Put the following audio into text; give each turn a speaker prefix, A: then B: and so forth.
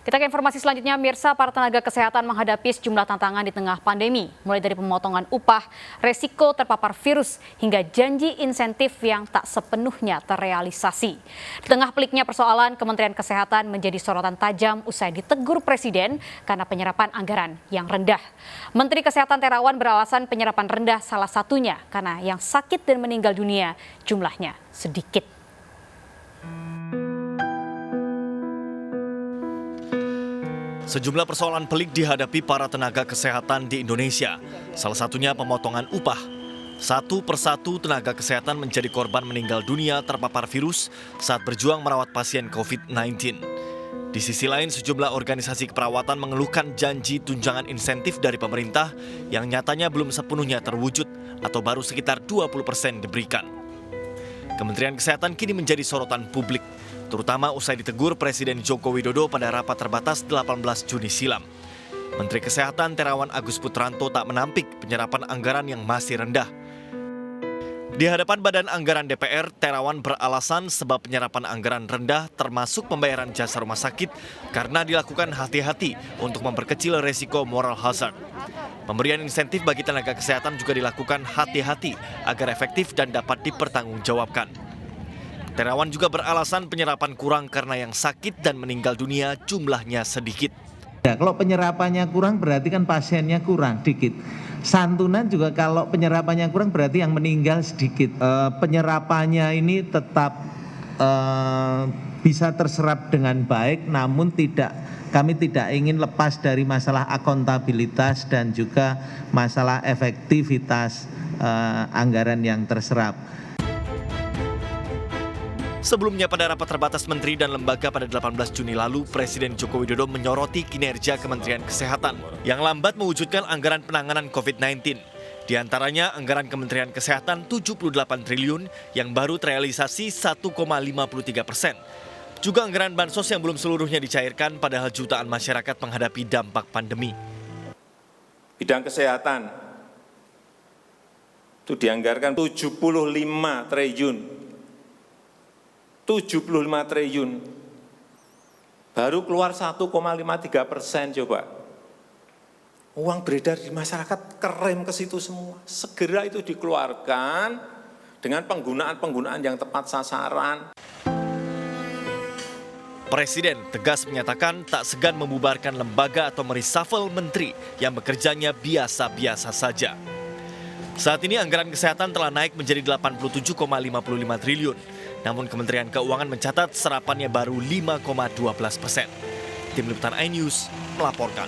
A: Kita ke informasi selanjutnya, Mirsa, para tenaga kesehatan menghadapi sejumlah tantangan di tengah pandemi, mulai dari pemotongan upah, resiko terpapar virus, hingga janji insentif yang tak sepenuhnya terrealisasi. Di tengah peliknya persoalan, Kementerian Kesehatan menjadi sorotan tajam usai ditegur Presiden karena penyerapan anggaran yang rendah. Menteri Kesehatan Terawan beralasan penyerapan rendah salah satunya karena yang sakit dan meninggal dunia jumlahnya sedikit.
B: Sejumlah persoalan pelik dihadapi para tenaga kesehatan di Indonesia. Salah satunya pemotongan upah. Satu persatu tenaga kesehatan menjadi korban meninggal dunia terpapar virus saat berjuang merawat pasien COVID-19. Di sisi lain, sejumlah organisasi keperawatan mengeluhkan janji tunjangan insentif dari pemerintah yang nyatanya belum sepenuhnya terwujud atau baru sekitar 20% diberikan. Kementerian Kesehatan kini menjadi sorotan publik, terutama usai ditegur Presiden Joko Widodo pada rapat terbatas 18 Juni silam. Menteri Kesehatan Terawan Agus Putranto tak menampik penyerapan anggaran yang masih rendah. Di hadapan Badan Anggaran DPR, Terawan beralasan sebab penyerapan anggaran rendah termasuk pembayaran jasa rumah sakit karena dilakukan hati-hati untuk memperkecil resiko moral hazard. Pemberian insentif bagi tenaga kesehatan juga dilakukan hati-hati agar efektif dan dapat dipertanggungjawabkan. Terawan juga beralasan penyerapan kurang karena yang sakit dan meninggal dunia jumlahnya sedikit.
C: Ya, kalau penyerapannya kurang berarti kan pasiennya kurang dikit. Santunan juga kalau penyerapannya kurang berarti yang meninggal sedikit. Penyerapannya ini tetap bisa terserap dengan baik, namun kami tidak ingin lepas dari masalah akuntabilitas dan juga masalah efektivitas anggaran yang terserap.
B: Sebelumnya pada rapat terbatas menteri dan lembaga pada 18 Juni lalu, Presiden Joko Widodo menyoroti kinerja Kementerian Kesehatan yang lambat mewujudkan anggaran penanganan COVID-19. Di antaranya anggaran Kementerian Kesehatan 78 triliun yang baru terrealisasi 1,53%. Juga anggaran bansos yang belum seluruhnya dicairkan padahal jutaan masyarakat menghadapi dampak pandemi.
D: Bidang kesehatan itu dianggarkan 75 triliun. 75 triliun, baru keluar 1,53% coba. Uang beredar di masyarakat kerem ke situ semua. Segera itu dikeluarkan dengan penggunaan yang tepat sasaran.
B: Presiden tegas menyatakan tak segan membubarkan lembaga atau mereshuffle menteri yang bekerjanya biasa-biasa saja. Saat ini anggaran kesehatan telah naik menjadi 87,55 triliun. Namun Kementerian Keuangan mencatat serapannya baru 5,12%. Tim Liputan iNews melaporkan.